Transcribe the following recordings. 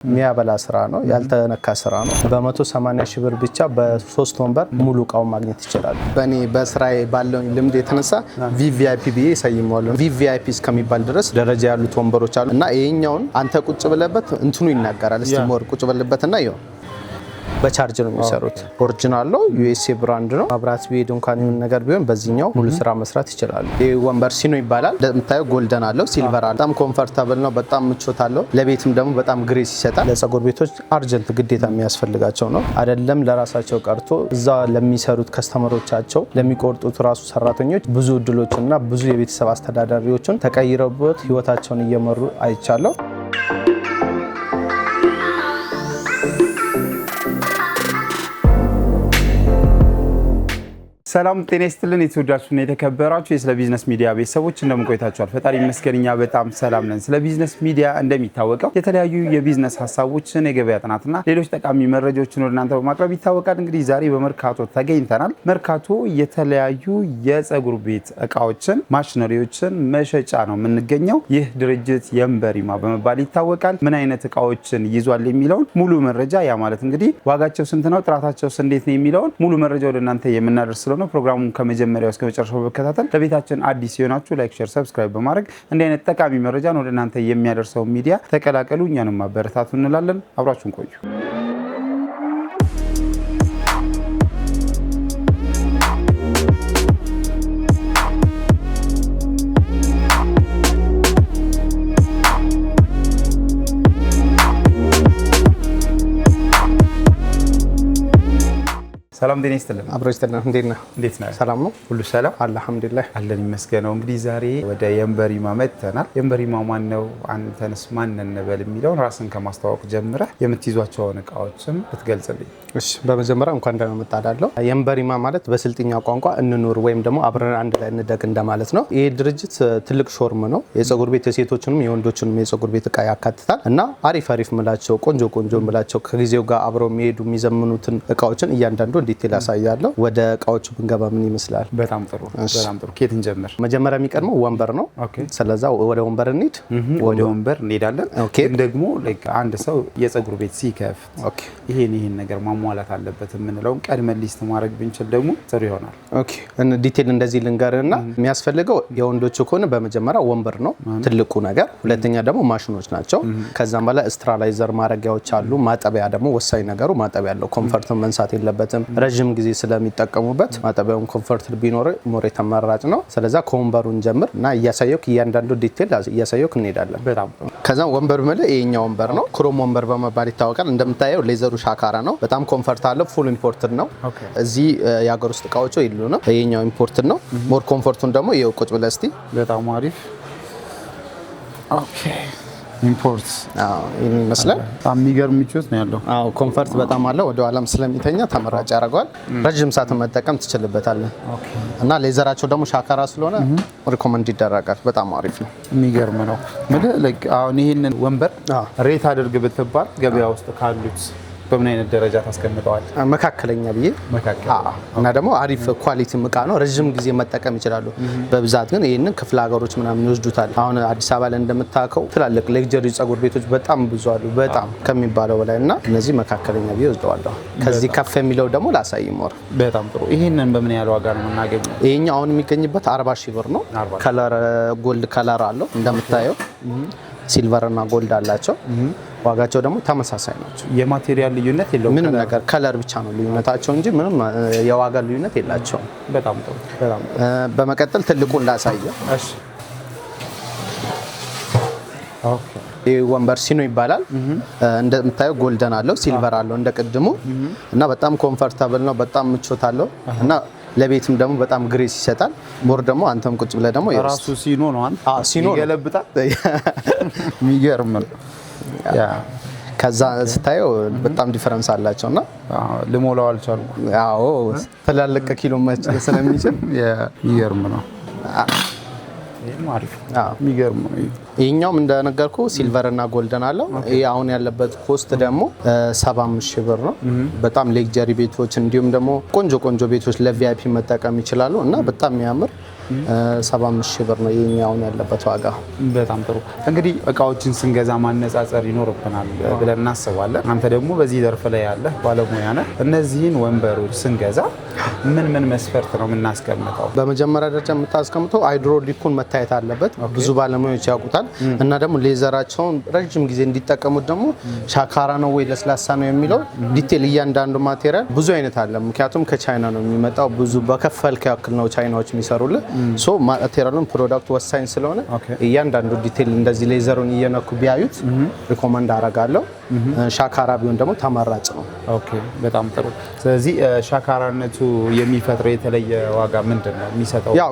የሚያበላ ስራ ነው ያልተነካ ስራ ነው በ180 ሺህ ብር ብቻ በ3 ወንበር ሙሉ እቃው ማግኘት ይችላል በእኔ በስራዬ ባለው ልምድ የተነሳ ቪቪአይፒ ብዬ ሰይመዋለሁ ቪቪአይፒ እስከሚባል ድረስ ደረጃ ያሉት ወንበሮች አሉ እና ይሄኛውን አንተ ቁጭ ብለበት እንትኑ ይናገራል እስቲ ሞር ቁጭ ብለበትና ይው በቻርጅ ነው የሚሰሩት ኦሪጂናል ነው ዩኤስኤ ብራንድ ነው ማብራት ቢሄድ እንኳን ይሁን ነገር ቢሆን በዚህኛው ሙሉ ስራ መስራት ይችላል ይሄ ወንበር ሲኖ ይባላል እንደምታየው ጎልደን አለው ሲልቨር አለው በጣም ኮምፎርታብል ነው በጣም ምቾት አለው ለቤትም ደግሞ በጣም ግሬስ ይሰጣል ለፀጉር ቤቶች አርጀንት ግዴታ የሚያስፈልጋቸው ነው አይደለም ለራሳቸው ቀርቶ እዛ ለሚሰሩት ከስተመሮቻቸው ለሚቆርጡት ራሱ ሰራተኞች ብዙ እድሎችና ብዙ የቤተሰብ አስተዳዳሪዎችን ተቀይረውበት ህይወታቸውን እየመሩ አይቻለው ሰላም ጤና ይስጥልን የተወዳችሁና የተከበራችሁ የስለ ቢዝነስ ሚዲያ ቤተሰቦች እንደምን ቆይታችኋል? ፈጣሪ ይመስገን እኛ በጣም ሰላም ነን። ስለ ቢዝነስ ሚዲያ እንደሚታወቀው የተለያዩ የቢዝነስ ሀሳቦችን የገበያ ጥናትና ሌሎች ጠቃሚ መረጃዎችን ወደ እናንተ በማቅረብ ይታወቃል። እንግዲህ ዛሬ በመርካቶ ተገኝተናል። መርካቶ የተለያዩ የፀጉር ቤት እቃዎችን ማሽነሪዎችን መሸጫ ነው የምንገኘው። ይህ ድርጅት የንበሪማ በመባል ይታወቃል። ምን አይነት እቃዎችን ይዟል የሚለውን ሙሉ መረጃ ያ ማለት እንግዲህ ዋጋቸው ስንት ነው ጥራታቸውስ እንዴት ነው የሚለውን ሙሉ መረጃ ወደ እናንተ የምናደርስ ነው ፕሮግራሙን ከመጀመሪያው እስከ መጨረሻው በመከታተል ለቤታችን አዲስ የሆናችሁ ላይክ ሼር ሰብስክራይብ በማድረግ እንዲህ አይነት ጠቃሚ መረጃን ወደ እናንተ የሚያደርሰው ሚዲያ ተቀላቀሉ እኛንም ማበረታቱ እንላለን አብራችሁን ቆዩ ሰላም ጤና ይስጥልን አብሮ ይስጥልን እንዴት ነህ ሰላም ነው ሁሉ ሰላም አልহামዱሊላህ አለን ይመስገነው እንግዲህ ዛሬ ወደ የንበሪማ መጥተናል የንበሪማ ማን ነው አንተንስ ማን ነንበል የሚለው ራስን ከማስተዋወቅ ጀምረህ የምትይዟቸውን እቃዎችም ብትገልጽልኝ እሺ በመጀመሪያ እንኳን ደህና መጣዳለሁ የንበሪማ ማለት በስልጥኛ ቋንቋ እንኑር ወይም ደግሞ አብረን አንድ ላይ እንደግ እንደማለት ነው ይሄ ድርጅት ትልቅ ሾርም ነው የፀጉር ቤት የሴቶችንም የወንዶችንም የፀጉር ቤት እቃ ያካትታል እና አሪፍ ምላቸው ቆንጆ ምላቸው ከጊዜው ጋር አብረው የሚሄዱ የሚዘምኑትን እቃዎችን እያንዳንዱ ዲቴል ያሳያለሁ ወደ እቃዎቹ ብንገባ ምን ይመስላል በጣም ጥሩ ከየት እንጀምር መጀመሪያ የሚቀድመው ወንበር ነው ስለዛ ወደ ወንበር እንሂድ ወደ ወንበር እንሄዳለን ግን ደግሞ አንድ ሰው የፀጉር ቤት ሲከፍት ይሄን ነገር ማሟላት አለበት የምንለው ቀድመን ሊስት ማድረግ ብንችል ደግሞ ጥሩ ይሆናል ዲቴል እንደዚህ ልንገርና የሚያስፈልገው የወንዶቹ ከሆነ በመጀመሪያ ወንበር ነው ትልቁ ነገር ሁለተኛ ደግሞ ማሽኖች ናቸው ከዛም በኋላ ስትራላይዘር ማረጊያዎች አሉ ማጠቢያ ደግሞ ወሳኝ ነገሩ ማጠቢያ ያለው ኮምፎርት መንሳት የለበትም ረጅም ጊዜ ስለሚጠቀሙበት ማጠቢያውን ኮምፎርት ቢኖር ሞር ተመራጭ ነው ስለዛ ከወንበሩን ጀምር እና እያሳየክ እያንዳንዱ ዲቴል እያሳየክ እንሄዳለን በጣም ከዛ ወንበሩ ማለት ይሄኛው ወንበር ነው ክሮም ወንበር በመባል ይታወቃል እንደምታየው ሌዘሩ ሻካራ ነው በጣም ኮምፎርት አለው ፉል ኢምፖርትድ ነው እዚህ የሀገር ውስጥ እቃዎች ይሉ ነው ይሄኛው ኢምፖርትድ ነው ሞር ኮምፎርቱን ደግሞ ይሄው ቁጭ ብለህ እስቲ በጣም አሪፍ ኦኬ ኢምፖርት ይመስላል በጣም የሚገርም ምቾት ነው ያለው ኮምፎርት በጣም አለው ወደ ኋላም ስለሚተኛ ተመራጭ ያደርገዋል ረጅም ሰዓት መጠቀም ትችልበታለህ እና ሌዘራቸው ደግሞ ሻካራ ስለሆነ ሪኮመንድ ይደረጋል በጣም አሪፍ ነው የሚገርም ነው አሁን ይሄንን ወንበር ሬት አድርግ ብትባል ገበያ ውስጥ ካሉት በምን አይነት ደረጃ ታስቀምጠዋል መካከለኛ ብዬ እና ደግሞ አሪፍ ኳሊቲ እቃ ነው ረጅም ጊዜ መጠቀም ይችላሉ በብዛት ግን ይሄንን ክፍለ ሀገሮች ምናምን ይወስዱታል አሁን አዲስ አበባ ላይ እንደምታውቀው ትላልቅ ሌክጀሪ ፀጉር ቤቶች በጣም ብዙ አሉ በጣም ከሚባለው በላይና እነዚህ መካከለኛ ብዬ ወስደዋለሁ ከዚህ ከፍ የሚለው ደግሞ ላሳይሞር በጣም ጥሩ ይሄንን በምን ያህል ዋጋ ነው የምናገኘው ይሄኛው አሁን የሚገኝበት 40 ሺህ ብር ነው ከለር ጎልድ ከለር አለው እንደምታየው ሲልቨር እና ጎልድ አላቸው ዋጋቸው ደግሞ ተመሳሳይ ናቸው የማቴሪያል ልዩነት የለውም ምንም ነገር ከለር ብቻ ነው ልዩነታቸው እንጂ ምንም የዋጋ ልዩነት የላቸውም በጣም ጥሩ በመቀጠል ትልቁን ላሳየው እሺ ኦኬ ይሄ ወንበር ሲኖ ይባላል እንደምታየው ጎልደን አለው ሲልቨር አለው እንደቀድሙ እና በጣም ኮምፎርታብል ነው በጣም ምቾት አለው እና ለቤትም ደግሞ በጣም ግሬስ ይሰጣል ሞር ደግሞ አንተም ቁጭ ብለህ ደግሞ የራሱ ሲኖ ነው ሲኖ ይገለብጣል የሚገርም ነው ከዛ ስታየው በጣም ዲፈረንስ አላቸውና ልሞላው አልቻልኩ አዎ ተላልቀ ኪሎ ማች ስለሚችል የሚገርም ነው ማሪፍ የሚገርም ነው ይሄኛውም እንደነገርኩ ሲልቨር እና ጎልደን አለው ይሄ አሁን ያለበት ኮስት ደግሞ 75 ሺህ ብር ነው በጣም ሌክጀሪ ቤቶች እንዲሁም ደግሞ ቆንጆ ቤቶች ለቪአይፒ መጠቀም ይችላሉ እና በጣም የሚያምር 75 ሺህ ብር ነው የኛውን ያለበት ዋጋ። በጣም ጥሩ። እንግዲህ እቃዎችን ስንገዛ ማነጻጸር ይኖርብናል ብለን እናስባለን። አንተ ደግሞ በዚህ ዘርፍ ላይ ያለ ባለሙያ ነህ። እነዚህን ወንበሮች ስንገዛ ምን መስፈርት ነው የምናስቀምጠው? በመጀመሪያ ደረጃ የምታስቀምጠው ሃይድሮሊኩን መታየት አለበት። ብዙ ባለሙያዎች ያውቁታል። እና ደግሞ ሌዘራቸውን ረጅም ጊዜ እንዲጠቀሙት ደግሞ ሻካራ ነው ወይ ለስላሳ ነው የሚለው ዲቴል እያንዳንዱ ማቴሪያል ብዙ አይነት አለ። ምክንያቱም ከቻይና ነው የሚመጣው። ብዙ በከፈልክ ያክል ነው ቻይናዎች የሚሰሩልን። ሶ ማቴሪያሉን ፕሮዳክቱ ወሳኝ ስለሆነ እያንዳንዱ ዲቴል እንደዚህ ሌዘሩን እየነኩ ቢያዩት ሪኮመንድ አደርጋለሁ። ሻካራ ቢሆን ደግሞ ተመራጭ ነው። ኦኬ፣ በጣም ጥሩ። ስለዚህ ሻካራነቱ የሚፈጥረው የተለየ ዋጋ ምንድን ነው የሚሰጠው? ያው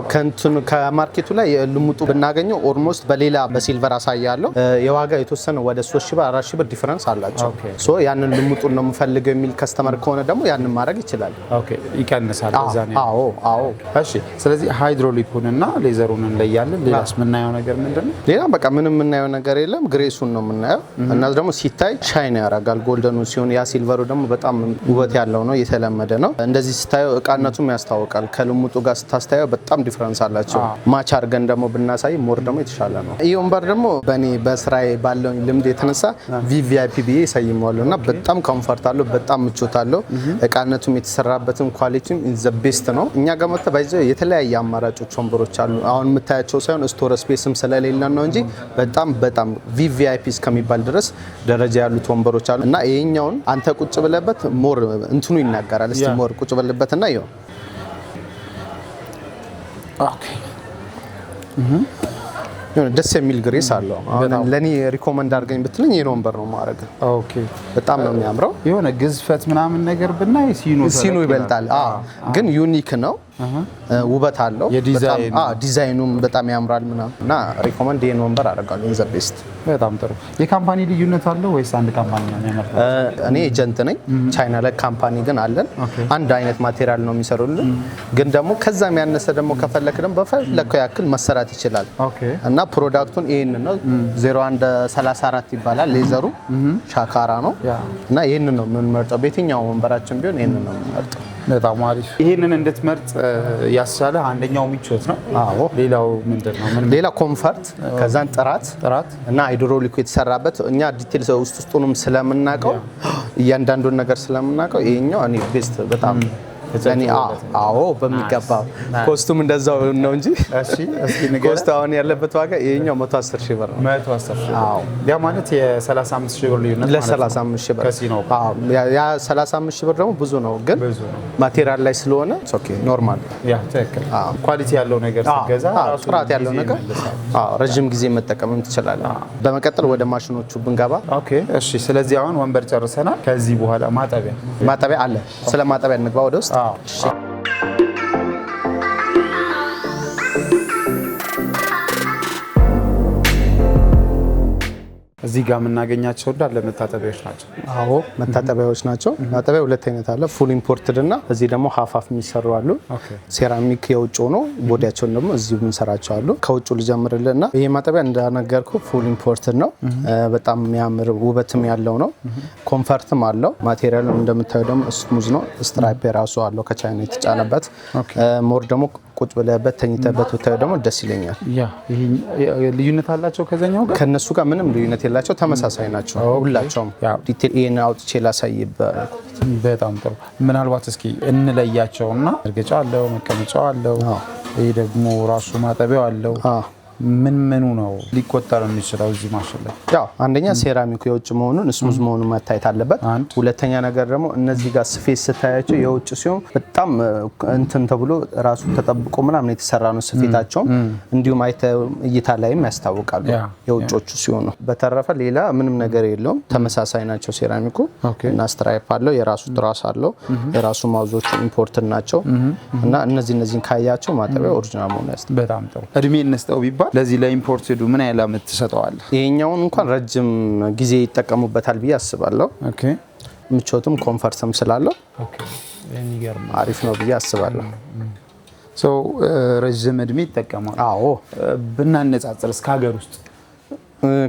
ከማርኬቱ ላይ ልሙጡ ብናገኘው ኦልሞስት በሌላ በሲልቨር አሳያለሁ የዋጋ የተወሰነ ወደ 3000 ብር 4000 ብር ዲፈረንስ አላቸው። ሶ ያንን ልሙጡን ነው የምፈልገው የሚል ከስተመር ከሆነ ደግሞ ያንን ማድረግ ይችላል። ኦኬ፣ ይቀንሳል እዛ ነው። አዎ። እሺ፣ ስለዚህ ሃይድሮሊኩን እና ሌዘሩን እንለያለን። ሌላስ የምናየው ነገር ምንድነው? ሌላ በቃ ምንም የምናየው ነገር የለም። ግሬሱን ነው የምናየው እና ደግሞ ሲታይ ሻይን ያደርጋል። ጎልደኑ ሲሆን ያ ሲልቨሩ ደግሞ በጣም ውበት ያለው ነው፣ የተለመደ ነው። እንደዚህ ስታየው እቃነቱም ያስታውቃል። ከልሙጡ ጋር ስታስተያየው በጣም ዲፈረንስ አላቸው። ማች አድርገን ደግሞ ብናሳይ ሞር ደግሞ የተሻለ ነው። ይህ ወንበር ደግሞ በእኔ በስራዬ ባለው ልምድ የተነሳ ቪቪአይፒ ብዬ ይሰይመዋለሁ እና በጣም ኮምፈርት አለው፣ በጣም ምቾት አለው። እቃነቱም የተሰራበትም ኳሊቲም ዘ ቤስት ነው። እኛ ጋር መጥተህ ባይዘው የተለያየ አማራጮች ወንበሮች አሉ። አሁን የምታያቸው ሳይሆን ስቶር ስፔስም ስለሌለ ነው እንጂ በጣም ቪቪአይፒ እስከሚባል ድረስ ደረጃ ያሉት ወንበሮች አሉ እና ይሄኛውን አንተ ቁጭ ብለበት ሞር እንትኑ ይናገራል። እስቲ ሞር ቁጭ ብለበትና ይኸው ኦኬ ደስ የሚል ግሬስ አለው። አሁን ለኔ ሪኮመንድ አድርገኝ ብትልኝ ይሄን ወንበር ነው ማድረግ። ኦኬ፣ በጣም ነው የሚያምረው። የሆነ ግዝፈት ምናምን ነገር ብናይ ሲኑ ይበልጣል። ግን ዩኒክ ነው። ውበት አለው። ዲዛይኑም በጣም ያምራል ምናምን እና ሪኮመንድ ይሄን ወንበር አደርጋለሁ። ዘ ቤስት። በጣም ጥሩ። የካምፓኒ ልዩነት አለው ወይስ አንድ ካምፓኒ ነው የሚያመርተው? እኔ ኤጀንት ነኝ። ቻይና ላይ ካምፓኒ ግን አለን። አንድ አይነት ማቴሪያል ነው የሚሰሩልን። ግን ደግሞ ከዛም ያነሰ ደግሞ ከፈለክ ደግሞ በፈለከው ያክል መሰራት ይችላል። እና ፕሮዳክቱን ይሄን ነው 0134 ይባላል። ሌዘሩ ሻካራ ነው እና ይሄን ነው የምንመርጠው። በየትኛው ወንበራችን ቢሆን ይሄን ነው የምንመርጠው። በጣም አሪፍ። ይሄንን እንድትመርጥ ያስቻለ አንደኛው ምቾት ነው። አዎ። ሌላው ምንድነው? ሌላ ኮምፈርት፣ ከዛን ጥራት እና ሃይድሮሊኩ የተሰራበት እኛ ዲቴል ውስጡንም ስለምናውቀው እያንዳንዱን ነገር ስለምናውቀው ይሄኛው እኔ ቤስት በጣም አዎ በሚገባ ኮስቱም እንደዛው ነው እንጂ ኮስቱ አሁን ያለበት ዋጋ ይሄኛው 110 ሺህ ብር ነው። 110 ሺህ ብር ያ ማለት የ35 ሺህ ብር ልዩነት ማለት ነው። ለ35 ሺህ ብር ያ 35 ሺህ ብር ደግሞ ብዙ ነው፣ ግን ማቴሪያል ላይ ስለሆነ ኦኬ ኖርማል ያ ትክክል። ኳሊቲ ያለው ነገር ሲገዛ ጥራት ያለው ነገር ረጅም ጊዜ መጠቀምም ትችላለህ። በመቀጠል ወደ ማሽኖቹ ብንገባ ኦኬ እሺ። ስለዚህ አሁን ወንበር ጨርሰናል። ከዚህ በኋላ ማጠቢያ አለ። ስለ ማጠቢያ እንግባ ወደ ውስጥ። እዚህ ጋር የምናገኛቸው እንዳለ መታጠቢያዎች ናቸው። አዎ መታጠቢያዎች ናቸው። ማጠቢያ ሁለት አይነት አለ፣ ፉል ኢምፖርትድ እና እዚህ ደግሞ ሀፋፍ የሚሰሩ አሉ። ሴራሚክ የውጭ ሆኖ ቦዲያቸውን ደግሞ እዚሁ የምንሰራቸው አሉ። ከውጭ ልጀምርልህ እና ይሄ ማጠቢያ እንደነገርኩ ፉል ኢምፖርትድ ነው። በጣም የሚያምር ውበትም ያለው ነው። ኮምፈርትም አለው። ማቴሪያሉ እንደምታዩ ደግሞ ስሙዝ ነው። ስትራይፕ የራሱ አለው ከቻይና የተጫነበት። ሞር ደግሞ ቁጭ ብለህበት ተኝተህበት ብታዩ ደግሞ ደስ ይለኛል። ልዩነት አላቸው ከዛኛው ጋር? ከነሱ ጋር ምንም ልዩነት የላቸው፣ ተመሳሳይ ናቸው ሁላቸውም። ዲቴል ይሄን አውጥቼ ላሳይበት። በጣም ጥሩ። ምናልባት እስኪ እንለያቸውና እርግጫ አለው፣ መቀመጫው አለው፣ ይሄ ደግሞ ራሱ ማጠቢያው አለው። ምኑ ነው ሊቆጠር የሚችለው እዚህ ማሽን ላይ? ያው አንደኛ ሴራሚኩ የውጭ መሆኑን ስሙዝ መሆኑን መታየት አለበት። ሁለተኛ ነገር ደግሞ እነዚህ ጋር ስፌት ስታያቸው የውጭ ሲሆን በጣም እንትን ተብሎ ራሱ ተጠብቆ ምናምን የተሰራ ነው ስፌታቸው። እንዲሁም እይታ ላይም ያስታውቃሉ የውጮቹ ሲሆኑ። በተረፈ ሌላ ምንም ነገር የለውም፣ ተመሳሳይ ናቸው። ሴራሚኩ እና ስትራይፕ አለው፣ የራሱ ትራስ አለው፣ የራሱ ማውዞቹ ኢምፖርትን ናቸው እና እነዚህን ካያቸው ማጠቢያ ኦሪጂናል መሆኑ ያስታውቃል። በጣም ጥሩ። እድሜ እንስጠው ቢባል ለዚህ ለኢምፖርትዱ ምን ያህል አመት ትሰጠዋለህ? ይሄኛውን እንኳን ረጅም ጊዜ ይጠቀሙበታል ብዬ አስባለሁ። ኦኬ ምቾቱም ኮምፈርትም ስላለው አሪፍ ነው ብዬ አስባለሁ። ረጅም እድሜ ይጠቀማል። አዎ ብናነጻጽር እስከ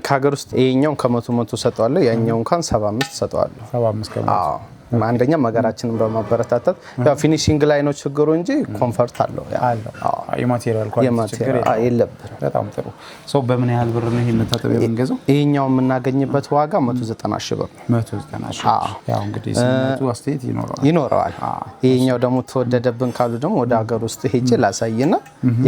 ከሀገር ውስጥ ይሄኛውን ከ100 ሰጠዋለሁ፣ ያኛው እንኳን 75 ሰጠዋለሁ። 75 ከመቶ። አንደኛ ሀገራችንን በማበረታታት ያው ፊኒሺንግ ላይ ነው ችግሩ እንጂ ኮምፎርት አለው አለው። የማቴሪያል ኳሊቲ ችግር የለብንም። በጣም ጥሩ። ሶ በምን ያህል ብር ነው ይሄን መታጠቢያ የምንገዛው? ይሄኛው የምናገኝበት ዋጋ 190 ሺህ ብር ነው። 190 ሺህ። ያው እንግዲህ ስንቱ አስተያየት ይኖረዋል። ይሄኛው ደግሞ ተወደደብን ካሉ ደግሞ ወደ ሀገር ውስጥ ሄጄ ላሳይና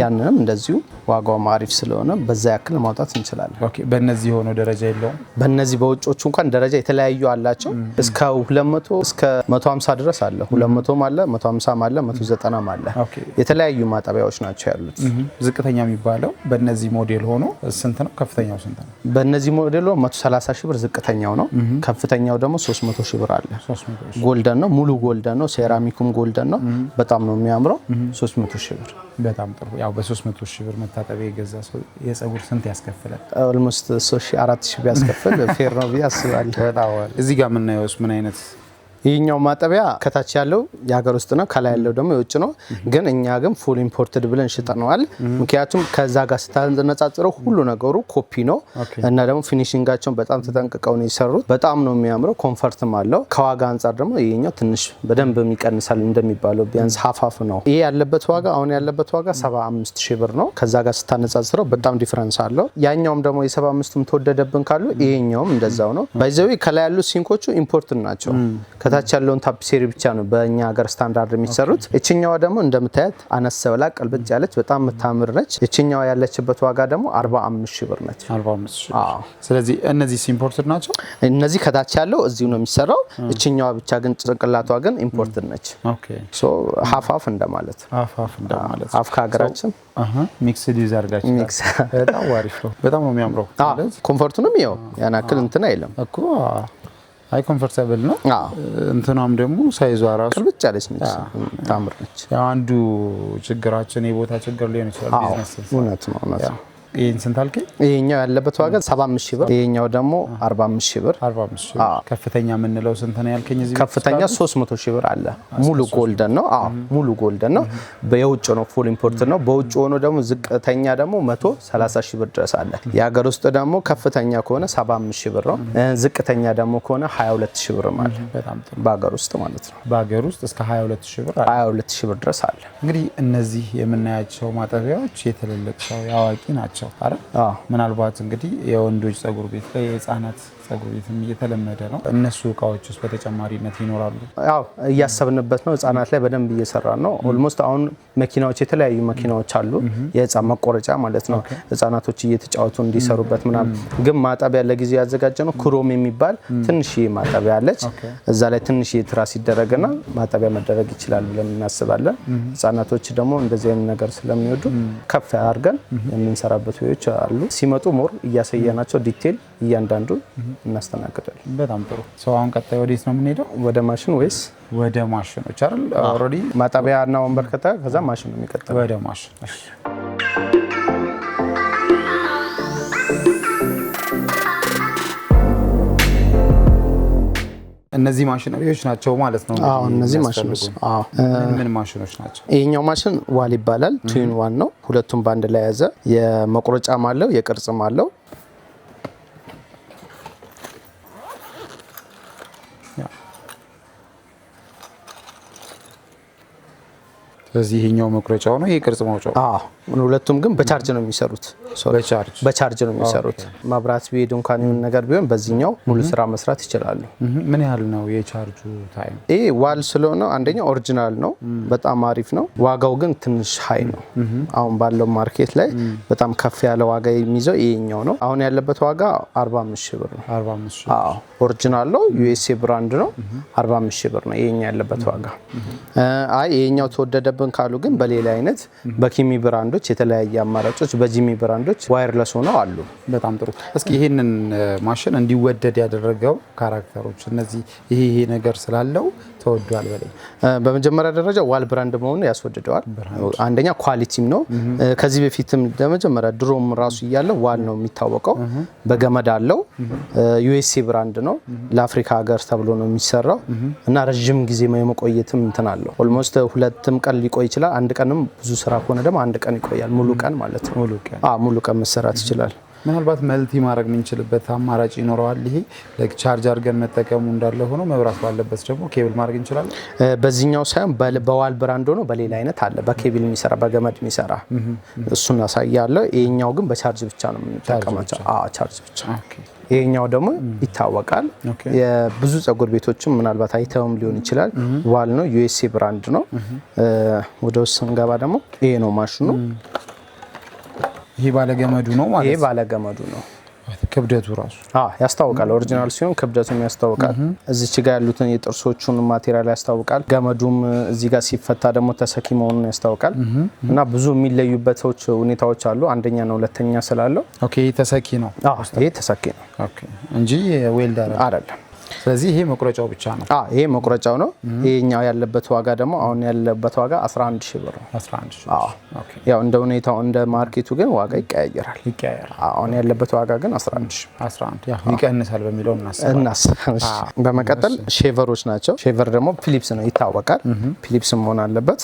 ያንንም እንደዚሁ ዋጋው አሪፍ ስለሆነ በዛ ያክል ማውጣት እንችላለን። ኦኬ። በእነዚህ ሆኖ ደረጃ የለውም? በእነዚህ በውጮቹ እንኳን ደረጃ የተለያዩ አላቸው። እስከ 200 እስከ 150 ድረስ አለ። 200 አለ፣ 150 አለ፣ 190 አለ። የተለያዩ ማጠቢያዎች ናቸው ያሉት። ዝቅተኛ የሚባለው በእነዚህ ሞዴል ሆኖ ስንት ነው? ከፍተኛው ስንት ነው? በእነዚህ ሞዴል 130 ሺህ ብር ዝቅተኛው ነው። ከፍተኛው ደግሞ 300 ሺህ ብር አለ። ጎልደን ነው፣ ሙሉ ጎልደን ነው። ሴራሚኩም ጎልደን ነው። በጣም ነው የሚያምረው። 300 ሺህ ብር። በጣም ጥሩ። ያው በ300 ሺህ ብር መታጠቢያ የገዛ ሰው የፀጉር ስንት ያስከፍላል? ኦልሞስት 3,000 4,000 ቢያስከፍል ፌር ነው ብዬ አስባለሁ። እዚህ ጋር የምናየውስ ምን አይነት? ይህኛው ማጠቢያ ከታች ያለው የሀገር ውስጥ ነው፣ ከላይ ያለው ደግሞ የውጭ ነው። ግን እኛ ግን ፉል ኢምፖርትድ ብለን ሽጠነዋል። ምክንያቱም ከዛ ጋር ስታነጻጽረው ሁሉ ነገሩ ኮፒ ነው እና ደግሞ ፊኒሺንጋቸውን በጣም ተጠንቅቀው ነው የሰሩት። በጣም ነው የሚያምረው፣ ኮምፈርትም አለው። ከዋጋ አንጻር ደግሞ ይሄኛው ትንሽ በደንብ የሚቀንሳል እንደሚባለው ቢያንስ ሀፋፍ ነው። ይሄ ያለበት ዋጋ አሁን ያለበት ዋጋ 75 ሺህ ብር ነው። ከዛ ጋር ስታነጻጽረው በጣም ዲፈረንስ አለው። ያኛውም ደግሞ የ75ም ተወደደብን ካሉ ይሄኛውም እንደዛው ነው። ባይዘዊ ከላይ ያሉት ሲንኮቹ ኢምፖርትድ ናቸው። ከታች ያለውን ታፒሴሪ ብቻ ነው በእኛ ሀገር ስታንዳርድ የሚሰሩት። እችኛዋ ደግሞ እንደምታያት አነስ ብላ ቀልብጭ ያለች በጣም የምታምር ነች። እችኛዋ ያለችበት ዋጋ ደግሞ 45 ሺህ ብር ነች። 45 ሺህ። ስለዚህ እነዚህ ኢምፖርትድ ናቸው። እነዚህ ከታች ያለው እዚሁ ነው የሚሰራው። እችኛዋ ብቻ ግን ጭንቅላቷ ግን ኢምፖርትድ ነች። ኦኬ። ሶ ሀፋፍ እንደማለት ሀፍ ከሀገራችን ሚክስድ ዩዝ አድርጋችሁ በጣም አሪፍ ነው። በጣም ነው የሚያምረው። ኮምፎርቱንም ይኸው ያን ያክል እንትን አይልም እኮ አይ ኮምፎርታብል ነው። እንትናም ደግሞ ሳይዟ ራሱ ቅልብጭ ያለች ነች፣ ታምር ነች። ያው አንዱ ችግራችን የቦታ ችግር ሊሆን ይችላል። ቢዝነስ እውነት ነው። ይሄን ስንት አልከኝ? ይሄኛው ያለበት ዋጋ 75 ሺህ ብር፣ ይሄኛው ደግሞ 45 ሺህ ብር። 45 ሺህ። ከፍተኛ የምንለው ስንት ነው ያልከኝ? እዚህ ከፍተኛ 300 ሺህ ብር አለ። ሙሉ ጎልደን ነው። ሙሉ ጎልደን ነው። በየውጭ ነው፣ ፉል ኢምፖርት ነው። በውጭ ሆኖ ደግሞ ዝቅተኛ ደግሞ 130 ሺህ ብር ድረስ አለ። የሀገር ውስጥ ደግሞ ከፍተኛ ከሆነ 75 ሺህ ብር ነው። ዝቅተኛ ደግሞ ከሆነ 22 ሺህ ብር ማለት ነው። በጣም ጥሩ። በሀገር ውስጥ ማለት ነው። በሀገር ውስጥ እስከ 22 ሺህ ብር አለ። 22 ሺህ ብር ድረስ አለ። እንግዲህ እነዚህ የምናያቸው ማጠቢያዎች የትልልቅ ሰው ያዋቂ ናቸው አይደል? ምናልባት እንግዲህ የወንዶች ፀጉር ቤት ላይ የህፃናት ፀጉር ቤትም እየተለመደ ነው። እነሱ እቃዎች ውስጥ በተጨማሪነት ይኖራሉ? ያው እያሰብንበት ነው። ህፃናት ላይ በደንብ እየሰራን ነው። ኦልሞስት አሁን መኪናዎች የተለያዩ መኪናዎች አሉ፣ የህፃን መቆረጫ ማለት ነው። ህፃናቶች እየተጫወቱ እንዲሰሩበት ምናምን። ግን ማጠቢያ ለጊዜው ያዘጋጀ ነው ክሮም የሚባል ትንሽዬ ማጠቢያ አለች። እዛ ላይ ትንሽዬ ትራስ ይደረግና ማጠቢያ መደረግ ይችላል ብለን እናስባለን። ህፃናቶች ደግሞ እንደዚህ አይነት ነገር ስለሚወዱ ከፍ አድርገን የምንሰራበት ወዮች አሉ። ሲመጡ ሞር እያሳየናቸው ዲቴል እያንዳንዱ እናስተናግዳለን። በጣም ጥሩ። ሰው አሁን ቀጣይ ወዴት ነው የምንሄደው? ወደ ማሽን ወይስ ወደ ማሽኖች አይደል? ኦልሬዲ ማጠቢያ እና ወንበር ከዛ ማሽን ነው የሚቀጥለው። ወደ ማሽን። እነዚህ ማሽነሪዎች ናቸው ማለት ነው? አዎ፣ እነዚህ ማሽኖች። አዎ። ምን ማሽኖች ናቸው? ይሄኛው ማሽን ዋል ይባላል። ቱዊን ዋን ነው። ሁለቱም ባንድ ላይ ያዘ። የመቁረጫም አለው የቅርጽም አለው። ስለዚህ ይሄኛው መቁረጫው ነው፣ ይሄ ቅርጽ ማውጫው። ሁለቱም ግን በቻርጅ ነው የሚሰሩት። በቻርጅ ነው የሚሰሩት። መብራት ቢሄድ እንኳን የሆነ ነገር ቢሆን በዚህኛው ሙሉ ስራ መስራት ይችላሉ። ምን ያህል ነው የቻርጁ ታይም? ይሄ ዋል ስለሆነ አንደኛ ኦሪጂናል ነው፣ በጣም አሪፍ ነው። ዋጋው ግን ትንሽ ሀይ ነው። አሁን ባለው ማርኬት ላይ በጣም ከፍ ያለ ዋጋ የሚይዘው ይሄኛው ነው። አሁን ያለበት ዋጋ 45 ሺህ ብር ነው። 45 ሺህ። ኦሪጂናል ነው፣ ዩኤስኤ ብራንድ ነው። 45 ሺህ ብር ነው ይሄኛው ያለበት ዋጋ። አይ ይሄኛው ተወደደብን ካሉ ግን በሌላ አይነት በኪሚ ብራንዶች የተለያየ አማራጮች በጂሚ ብራንዶች ዋየርለስ ሆነው አሉ። በጣም ጥሩ። እስኪ ይሄንን ማሽን እንዲወደድ ያደረገው ካራክተሮች እነዚህ ይሄ ነገር ስላለው ተወዷል በላይ? በመጀመሪያ ደረጃ ዋል ብራንድ መሆኑ ያስወድደዋል። አንደኛ ኳሊቲም ነው። ከዚህ በፊትም ለመጀመሪያ ድሮም ራሱ እያለ ዋል ነው የሚታወቀው። በገመድ አለው። ዩኤስኤ ብራንድ ነው። ለአፍሪካ ሀገር ተብሎ ነው የሚሰራው እና ረጅም ጊዜ የመቆየትም እንትን አለው። ኦልሞስት 2 ቀን ሊቆይ ይችላል። አንድ ቀንም ብዙ ስራ ከሆነ ደግሞ 1 ቀን ይቆያል። ሙሉ ቀን ማለት ነው። ሙሉ ቀን መሰራት ይችላል። ምናልባት መልቲ ማድረግ የምንችልበት አማራጭ ይኖረዋል። ይሄ ላይክ ቻርጅ አድርገን መጠቀሙ እንዳለ ሆኖ መብራት ባለበት ደግሞ ኬብል ማድረግ እንችላለን። በዚህኛው ሳይሆን በዋል ብራንድ ሆኖ በሌላ አይነት አለ፣ በኬብል የሚሰራ በገመድ የሚሰራ እሱን ያሳያለሁ። ይሄኛው ግን በቻርጅ ብቻ ነው የምንጠቀማቸው። ቻርጅ ብቻ። ይሄኛው ደግሞ ይታወቃል። የብዙ ጸጉር ቤቶችም ምናልባት አይተውም ሊሆን ይችላል። ዋል ነው፣ ዩኤስኤ ብራንድ ነው። ወደ ውስጥ ስንገባ ደግሞ ይሄ ነው ማሽኑ። ይሄ ባለገመዱ ነው ማለት ነው። ይሄ ባለገመዱ ነው። ክብደቱ ራሱ ያስታውቃል። ኦሪጂናል ሲሆን ክብደቱም ያስታውቃል። እዚች ጋር ያሉትን የጥርሶቹን ማቴሪያል ያስታውቃል። ገመዱም እዚህ ጋር ሲፈታ ደግሞ ተሰኪ መሆኑን ያስታውቃል። እና ብዙ የሚለዩበት ሁኔታዎች አሉ። አንደኛ ነው ሁለተኛ ስላለው። ኦኬ ተሰኪ ነው። ይሄ ተሰኪ ነው እንጂ ዌልደር አይደለም። ስለዚህ ይሄ መቁረጫው ብቻ ነው። ይሄ መቁረጫው ነው። ይሄኛው ያለበት ዋጋ ደግሞ አሁን ያለበት ዋጋ 11 ሺህ ብር ነው። 11 ሺህ። ያው እንደ ሁኔታው እንደ ማርኬቱ ግን ዋጋ ይቀያየራል። አሁን ያለበት ዋጋ ግን 11 ሺህ 11 ያው ይቀንሳል በሚለው እናስባለን። በመቀጠል ሼቨሮች ናቸው። ሼቨር ደግሞ ፊሊፕስ ነው ይታወቃል። ፊሊፕስ መሆን አለበት።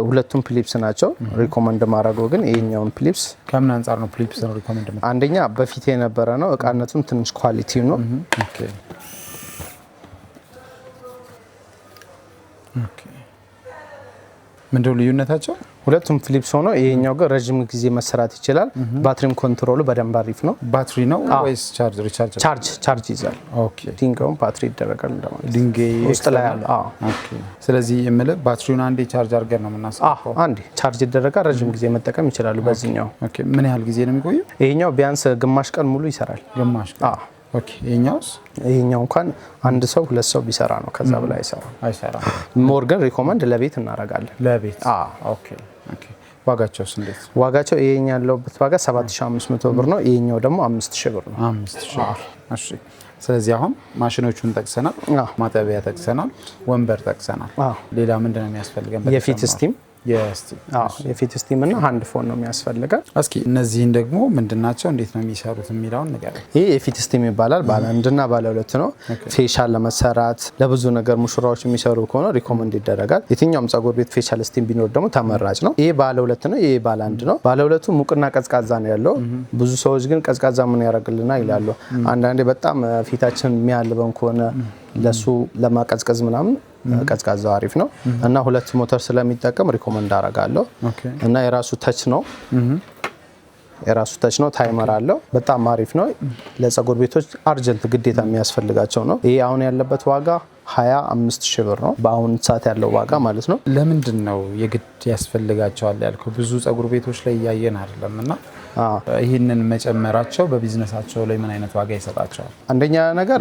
ሁለቱም ፊሊፕስ ናቸው። ሪኮመንድ ማድረገው ግን ይሄኛውን ፊሊፕስ። ከምን አንፃር ነው ፊሊፕስ ነው ሪኮመንድ ማድረገው? አንደኛ በፊት የነበረ ነው። እቃነቱም ትንሽ ኳሊቲ ነው። ምንድነው ልዩነታቸው? ሁለቱም ፊሊፕስ ሆኖ ይሄኛው ግን ረጅም ጊዜ መሰራት ይችላል። ባትሪም ኮንትሮሉ በደንብ አሪፍ ነው። ባትሪ ነው ወይስ ቻርጅ? ቻርጅ ይዛል። ኦኬ ድንጋዩን ባትሪ ይደረጋል እንደማለት ድንጋይ ውስጥ ላይ አለ። ኦኬ ስለዚህ የምልህ ባትሪውን አንዴ ቻርጅ አድርገን ነው የምናስቀምጠው። አንዴ ቻርጅ ይደረጋል። ረጅም ጊዜ መጠቀም ይችላሉ በዚህኛው። ኦኬ ምን ያህል ጊዜ ነው የሚቆየው? ይሄኛው ቢያንስ ግማሽ ቀን ሙሉ ይሰራል። ግማሽ ቀን። ኦኬ ይሄኛው እንኳን አንድ ሰው ሁለት ሰው ቢሰራ ነው፣ ከዛ በላይ አይሰራም። ሞር ግን ሪኮመንድ ለቤት እናደርጋለን። ለቤት ኦኬ። ዋጋቸውስ እንዴት? ዋጋቸው ይሄኛው ያለበት ዋጋ 7500 ብር ነው። ይሄኛው ደግሞ 5000 ብር ነው። 5000 ብር። እሺ ስለዚህ አሁን ማሽኖቹን ጠቅሰናል፣ ማጠቢያ ጠቅሰናል፣ ወንበር ጠቅሰናል። ሌላ ምንድነው የሚያስፈልገን? የፊት ስቲም የፊት ስቲም እና ሃንድ ፎን ነው የሚያስፈልገው። እስኪ እነዚህን ደግሞ ምንድናቸው እንዴት ነው የሚሰሩት የሚለውን ንገረኝ። ይሄ የፊት ስቲም ይባላል። ባለ አንድና ባለ ሁለት ነው። ፌሻል ለመሰራት ለብዙ ነገር ሙሽራዎች የሚሰሩ ከሆነ ሪኮመንድ ይደረጋል። የትኛውም ጸጉር ቤት ፌሻል ስቲም ቢኖር ደግሞ ተመራጭ ነው። ይሄ ባለ ሁለት ነው። ይሄ ባለ አንድ ነው። ባለ ሁለቱ ሙቅና ቀዝቃዛ ነው ያለው። ብዙ ሰዎች ግን ቀዝቃዛ ምን ያደርግልና ይላሉ። አንዳንዴ በጣም ፊታችን የሚያልበን ከሆነ ለሱ ለማቀዝቀዝ ምናምን ቀዝቃዛው አሪፍ ነው እና ሁለት ሞተር ስለሚጠቀም ሪኮመንድ አደርጋለሁ። እና የራሱ ተች ነው፣ ታይመር አለው። በጣም አሪፍ ነው። ለጸጉር ቤቶች አርጀንት ግዴታ የሚያስፈልጋቸው ነው። ይሄ አሁን ያለበት ዋጋ 25000 ብር ነው፣ በአሁን ሰዓት ያለው ዋጋ ማለት ነው። ለምንድን ነው የግድ ያስፈልጋቸዋል ያልከው? ብዙ ጸጉር ቤቶች ላይ እያየን አይደለም እና ይህንን መጨመራቸው በቢዝነሳቸው ላይ ምን አይነት ዋጋ ይሰጣቸዋል? አንደኛ ነገር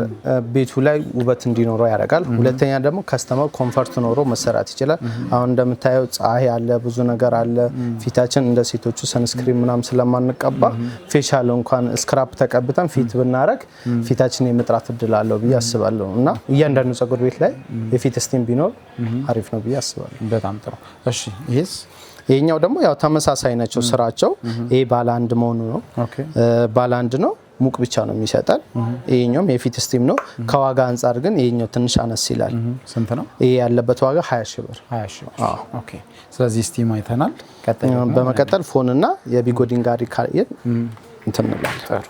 ቤቱ ላይ ውበት እንዲኖረው ያደርጋል። ሁለተኛ ደግሞ ከስተመር ኮምፈርት ኖሮ መሰራት ይችላል። አሁን እንደምታየው ፀሐይ አለ፣ ብዙ ነገር አለ። ፊታችን እንደ ሴቶቹ ሰንስክሪን ምናምን ስለማንቀባ ፌሻል እንኳን ስክራፕ ተቀብተን ፊት ብናረግ ፊታችን የመጥራት እድል አለው ብዬ አስባለሁ እና እያንዳንዱ ጸጉር ቤት ላይ የፊት ስቲም ቢኖር አሪፍ ነው ብዬ አስባለሁ። በጣም ጥሩ። እሺ ይሄስ? ይሄኛው ደግሞ ያው ተመሳሳይ ናቸው ስራቸው። ይሄ ባለ አንድ መሆኑ ነው። ባለ አንድ ነው፣ ሙቅ ብቻ ነው የሚሰጠን። ይሄኛውም የፊት ስቲም ነው። ከዋጋ አንጻር ግን ይሄኛው ትንሽ አነስ ይላል። ስንት ነው? ይሄ ያለበት ዋጋ 20000 ብር። 20000 ብር። ኦኬ ስለዚህ ስቲም አይተናል። በመቀጠል ፎን እና የቢጎዲን ጋር ካየን እንትን እንላለን።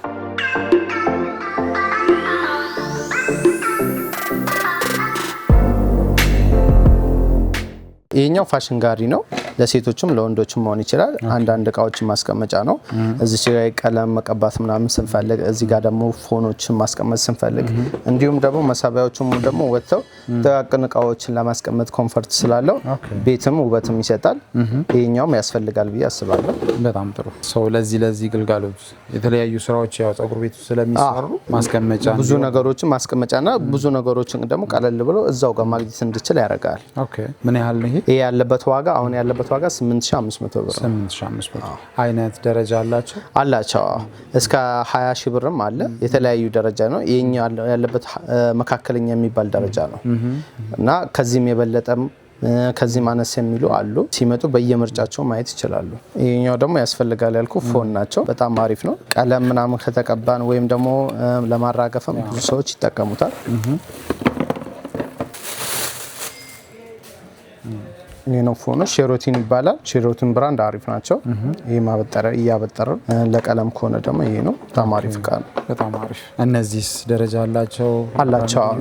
ይሄኛው ፋሽን ጋሪ ነው። ለሴቶችም ለወንዶችም መሆን ይችላል። አንዳንድ እቃዎችን ማስቀመጫ ነው። እዚህ ጋር ቀለም መቀባት ምናምን ስንፈልግ፣ እዚህ ጋር ደግሞ ፎኖችን ማስቀመጥ ስንፈልግ፣ እንዲሁም ደግሞ መሳቢያዎቹም ደግሞ ወጥተው ጥቃቅን እቃዎችን ለማስቀመጥ ኮምፈርት ስላለው ቤትም ውበትም ይሰጣል። ይሄኛውም ያስፈልጋል ብዬ አስባለሁ። በጣም ጥሩ። ሰው ለዚህ ግልጋሎት የተለያዩ ስራዎች ያው ጸጉር ቤት ስለሚሰሩ ማስቀመጫ ብዙ ነገሮችን ማስቀመጫና ብዙ ነገሮችን ደግሞ ቀለል ብሎ እዛው ጋር ማግኘት እንድችል ያደርጋል። ኦኬ ምን ያህል ነው ይሄ? ያለበት ዋጋ አሁን ያለበት ዋጋ 8500 ብር። 8500 አይነት ደረጃ አላቸው። እስከ 20000 ብርም አለ። የተለያዩ ደረጃ ነው። ይሄኛው ያለበት መካከለኛ የሚባል ደረጃ ነው እና ከዚህም የበለጠም ከዚህ ማነስ የሚሉ አሉ። ሲመጡ በየምርጫቸው ማየት ይችላሉ። ይሄኛው ደግሞ ያስፈልጋል ያልኩ ፎን ናቸው። በጣም አሪፍ ነው። ቀለም ምናምን ከተቀባን ወይም ደግሞ ለማራገፍም ብዙ ሰዎች ይጠቀሙታል። ሌኖቮ ነው። ሼራቶን ይባላል። ሼራቶን ብራንድ አሪፍ ናቸው። ይሄ ማበጠሪያ እያበጠረ ለቀለም ከሆነ ደግሞ ይሄ ነው። በጣም አሪፍ እቃ ነው። በጣም አሪፍ። እነዚህስ ደረጃ አላቸው?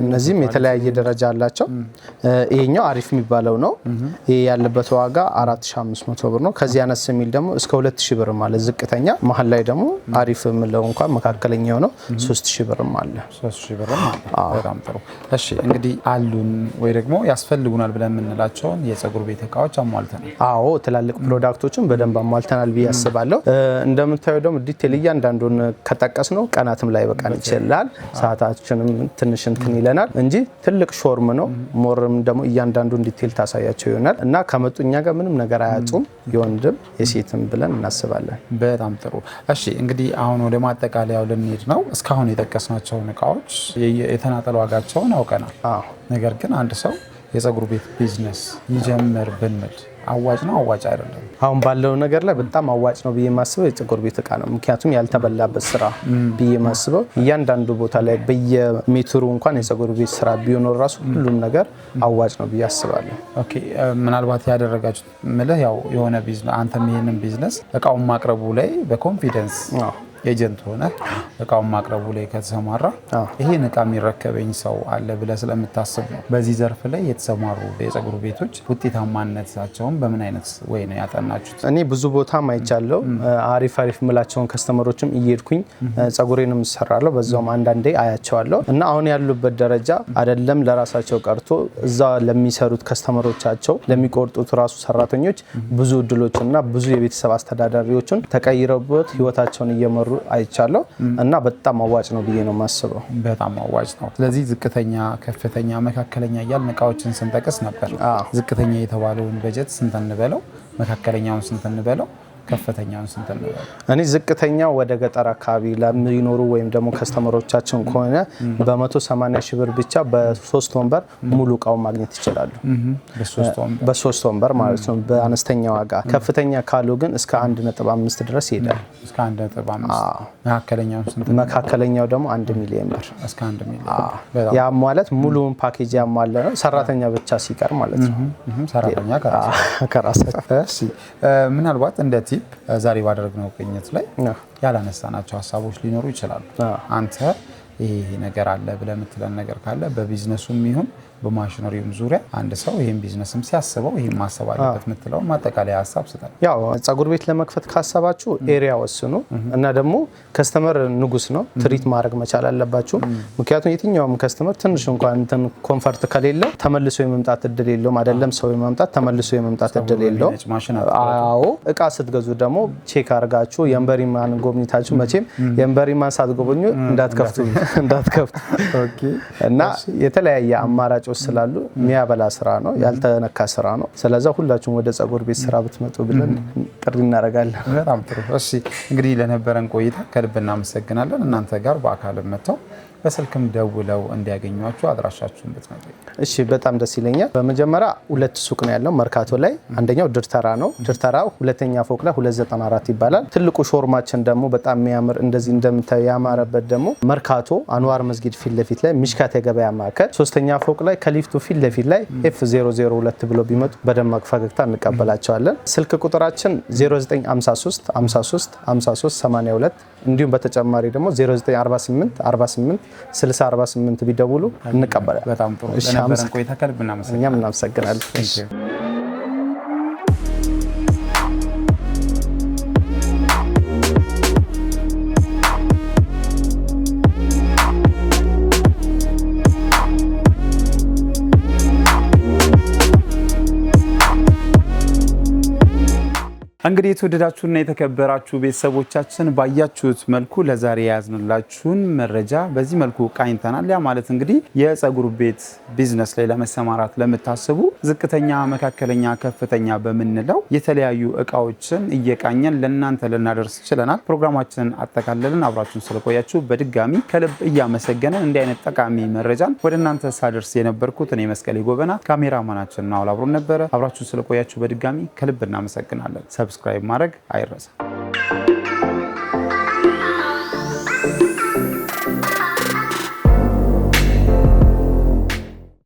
እነዚህም የተለያየ ደረጃ አላቸው። ይሄኛው አሪፍ የሚባለው ነው። ይሄ ያለበት ዋጋ 4500 ብር ነው። ከዚህ አነስ የሚል ደግሞ እስከ 2000 ብር ማለት ዝቅተኛ፣ መሀል ላይ ደግሞ አሪፍ የምለው እንኳን መካከለኛው ነው 3000 ብርም አለ። 3000 ብርም አለ። በጣም ጥሩ። እሺ እንግዲህ አሉን ወይ ደግሞ ያስፈልጉናል ብለን የምንላቸውን የፀጉር ቤት እቃዎች አሟልተናል። አዎ ትላልቅ ፕሮዳክቶችን በደንብ አሟልተናል ብዬ አስባለሁ። እንደምታየው ደግሞ ዲቴል እያንዳንዱን ከጠቀስ ነው ቀናትም ላይ በቃን ይችላል። ሰዓታችንም ትንሽ እንትን ይለናል እንጂ ትልቅ ሾርም ነው። ሞርም ደግሞ እያንዳንዱን ዲቴል ታሳያቸው ይሆናል እና ከመጡኛ ጋር ምንም ነገር አያጡም። የወንድም የሴትም ብለን እናስባለን። በጣም ጥሩ። እሺ እንግዲህ አሁን ወደ ማጠቃለያው ልንሄድ ነው። እስካሁን የጠቀስናቸውን እቃዎች የተናጠል ዋጋቸውን አውቀናል። ነገር ግን አንድ ሰው የፀጉር ቤት ቢዝነስ ይጀምር ብንል አዋጭ ነው አዋጭ አይደለም? አሁን ባለው ነገር ላይ በጣም አዋጭ ነው ብዬ ማስበው የፀጉር ቤት እቃ ነው። ምክንያቱም ያልተበላበት ስራ ብዬ ማስበው እያንዳንዱ ቦታ ላይ በየሜትሩ እንኳን የፀጉር ቤት ስራ ቢኖር ራሱ ሁሉም ነገር አዋጭ ነው ብዬ አስባለሁ። ኦኬ ምናልባት ያደረጋችሁት ምልህ ያው የሆነ ቢዝነስ አንተም ይሄንን ቢዝነስ እቃውን ማቅረቡ ላይ በኮንፊደንስ ኤጀንት ሆነ እቃውን ማቅረቡ ላይ ከተሰማራ ይሄን እቃ የሚረከበኝ ሰው አለ ብለህ ስለምታስብ ነው። በዚህ ዘርፍ ላይ የተሰማሩ የፀጉር ቤቶች ውጤታማነታቸውን በምን አይነት ወይ ነው ያጠናችሁት? እኔ ብዙ ቦታ ማይቻለው አሪፍ ምላቸውን ከስተመሮችም እየሄድኩኝ ፀጉሬንም እሰራለሁ፣ በዛውም አንዳንዴ አያቸዋለሁ እና አሁን ያሉበት ደረጃ አይደለም ለራሳቸው ቀርቶ እዛ ለሚሰሩት ከስተመሮቻቸው ለሚቆርጡት ራሱ ሰራተኞች ብዙ እድሎችና ብዙ የቤተሰብ አስተዳዳሪዎችን ተቀይረውበት ህይወታቸውን እየመሩ አይቻለሁ እና በጣም አዋጭ ነው ብዬ ነው የማስበው። በጣም አዋጭ ነው። ስለዚህ ዝቅተኛ፣ ከፍተኛ፣ መካከለኛ እያልን እቃዎችን ስንጠቅስ ነበር። ዝቅተኛ የተባለውን በጀት ስንት እንበለው? መካከለኛውን ስንት እንበለው? ከፍተኛውን ስንት እንበለው? እኔ ዝቅተኛው ወደ ገጠር አካባቢ ለሚኖሩ ወይም ደግሞ ከስተመሮቻችን ከሆነ በ180 ሺህ ብር ብቻ በ3 ወንበር ሙሉ እቃውን ማግኘት ይችላሉ። በ3 ወንበር ማለት ነው በአነስተኛ ዋጋ። ከፍተኛ ካሉ ግን እስከ 1.5 ድረስ ይሄዳል። እስከ 1.5። መካከለኛው ስንት? መካከለኛው ደግሞ 1 ሚሊዮን ብር። እስከ 1 ሚሊዮን። ያ ማለት ሙሉውን ፓኬጅ ያሟላ ነው። ሰራተኛ ብቻ ሲቀር ማለት ነው። ሰራተኛ ከራሳቸው። እሺ ምናልባት እንደ ዛሬ ባደረግነው ቅኝት ላይ ያላነሳናቸው ሀሳቦች ሊኖሩ ይችላሉ። አንተ ይሄ ነገር አለ ብለህ የምትለን ነገር ካለ በቢዝነሱም ይሁን በማሽነሪውም ዙሪያ አንድ ሰው ይሄን ቢዝነስም ሲያስበው ይሄን ማሰብ አለበት የምትለው ማጠቃለያ ሀሳብ ስጠን። ያው ፀጉር ቤት ለመክፈት ካሰባችሁ ኤሪያ ወስኑ እና ደግሞ ከስተመር ንጉስ ነው፣ ትሪት ማድረግ መቻል አለባችሁ። ምክንያቱም የትኛውም ከስተመር ትንሽ እንኳን እንትን ኮንፈርት ከሌለው ተመልሶ የመምጣት እድል የለውም። አይደለም ሰው የመምጣት ተመልሶ የመምጣት እድል የለውም። አዎ እቃ ስትገዙ ደግሞ ቼክ አድርጋችሁ የእምበሪማን ጎብኝታችሁ፣ መቼም የእምበሪማን ሳትጎበኙ እንዳትከፍቱ ኦኬ። እና የተለያየ አማራጭ ስላሉ የሚያበላ ስራ ነው፣ ያልተነካ ስራ ነው። ስለዚህ ሁላችሁም ወደ ፀጉር ቤት ስራ ብትመጡ ብለን ጥሪ እናደርጋለን። በጣም ጥሩ። እሺ እንግዲህ ለነበረን ቆይታ ከልብ እናመሰግናለን። እናንተ ጋር በአካል መጥተው በስልክም ደውለው እንዲያገኟችሁ አድራሻችሁን ብትነግሩ። እሺ በጣም ደስ ይለኛል። በመጀመሪያ 2 ሱቅ ነው ያለው መርካቶ ላይ። አንደኛው ድርተራ ነው። ድርተራ ሁለተኛ ፎቅ ላይ 294 ይባላል። ትልቁ ሾርማችን ደግሞ በጣም የሚያምር እንደዚህ እንደምታዩ ያማረበት ደግሞ መርካቶ አንዋር መስጊድ ፊት ለፊት ላይ ሚሽካት የገበያ ማዕከል 3ኛ ፎቅ ላይ ከሊፍቱ ፊት ለፊት ላይ F002 ብሎ ቢመጡ በደማቅ ፈገግታ እንቀበላቸዋለን። ስልክ ቁጥራችን 0953 53 53 82 እንዲሁም በተጨማሪ ደግሞ 0948 48 6048 ቢደውሉ እንቀበላለን። በጣም ጥሩ። ለነበረን ቆይታ ከልብ እናመሰግናለን። እኛም እናመሰግናለን። እንግዲህ የተወደዳችሁና የተከበራችሁ ቤተሰቦቻችን ባያችሁት መልኩ ለዛሬ ያዝንላችሁን መረጃ በዚህ መልኩ ቃኝተናል። ያ ማለት እንግዲህ የፀጉር ቤት ቢዝነስ ላይ ለመሰማራት ለምታስቡ ዝቅተኛ፣ መካከለኛ፣ ከፍተኛ በምንለው የተለያዩ እቃዎችን እየቃኘን ለእናንተ ልናደርስ ችለናል። ፕሮግራማችንን አጠቃለልን። አብራችሁን ስለቆያችሁ በድጋሚ ከልብ እያመሰገንን እንዲህ አይነት ጠቃሚ መረጃን ወደ እናንተ ሳደርስ የነበርኩት እኔ መስቀሌ ጎበና፣ ካሜራማናችን ናውል አብሮን ነበረ። አብራችሁን ስለቆያችሁ በድጋሚ ከልብ እናመሰግናለን። ሰብስክራይብ ማድረግ አይረሳ።